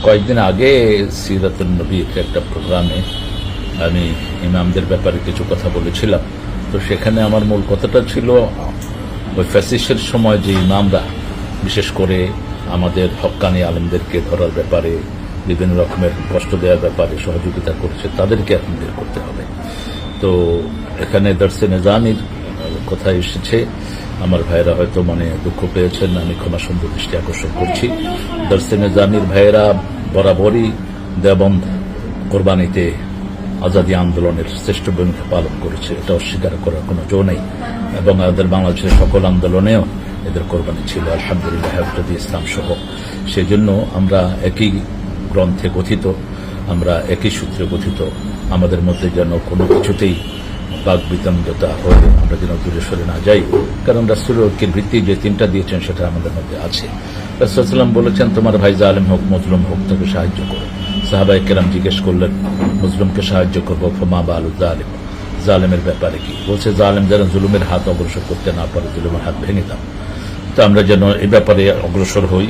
কয়েকদিন আগে সিরাতুন নবীর একটা প্রোগ্রামে আমি ইমামদের ব্যাপারে কিছু কথা বলেছিলাম। তো সেখানে আমার মূল কথাটা ছিল ওই ফ্যাসিস্টের সময় যে ইমামরা বিশেষ করে আমাদের হক্কানি আলেমদেরকে ধরার ব্যাপারে, বিভিন্ন রকমের কষ্ট দেওয়ার ব্যাপারে সহযোগিতা করেছে, তাদেরকে এখন বের করতে হবে। তো এখানে দর্শে নিজামির কথা এসেছে, আমার ভাইয়েরা হয়তো মনে দুঃখ পেয়েছেন, আমি ক্ষমাসুন্দর দৃষ্টি আকর্ষণ করছি। দর্শে নিজামির ভাইয়েরা বরাবরই দেওবন্দ কোরবানিতে আজাদী আন্দোলনের শ্রেষ্ঠ ভূমিকা পালন করেছে, এটা অস্বীকার করার কোনো জো নেই। এবং আমাদের বাংলাদেশের সকল আন্দোলনেও এদের কোরবানি ছিল, আলহামদুলিল্লাহ, হেফাজতে ইসলাম সহ। সেই জন্য আমরা একই গ্রন্থে গঠিত, আমরা একই সূত্রে গঠিত। আমাদের মধ্যে যেন কোনো কিছুতেই বাক বিতণ্ডতা হয়ে আমরা যেন দূরে সরে না যাই, কারণ রাসূল ঐক্যের ভিত্তি যে তিনটা দিয়েছেন সেটা আমাদের মধ্যে আছে। রাসূল সাল্লাল্লাহু আলাইহি বলেছেন, তোমার ভাই জালেম হোক মজলুম হোক, তাকে সাহায্য করো। সাহাবায়ে কেরাম জিজ্ঞেস করলেন, মজলুমকে সাহায্য করবো, ফমা বালু জালিম, জালেমের ব্যাপারে কি? বলছে, জালেম যেন জুলুমের হাত অগ্রসর করতে না পারে, জুলুমের হাত ভেঙে দাও। তো আমরা যেন এই ব্যাপারে অগ্রসর হই।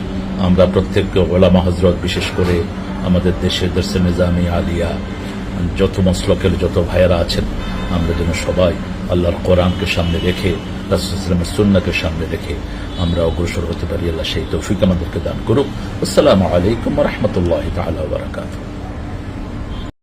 আমরা প্রত্যেক ওলামা হযরত, বিশেষ করে আমাদের দেশের দর্শে নিজামি, আলিয়া, যত মসলকের যত ভাইয়েরা আছেন, আমরা যেন সবাই আল্লাহর কোরআনকে সামনে রেখে, রাসূল সাল্লাল্লাহু আলাইহি ওয়াসাল্লামের সুন্নাহকে সামনে রেখে আমরা অগ্রসর হতে পারি। আল্লাহ সেই তৌফিক আমাদেরকে দান করুক। আসসালামু আলাইকুম ওয়া রাহমাতুল্লাহি তাআলা ওয়া বারাকাতুহু।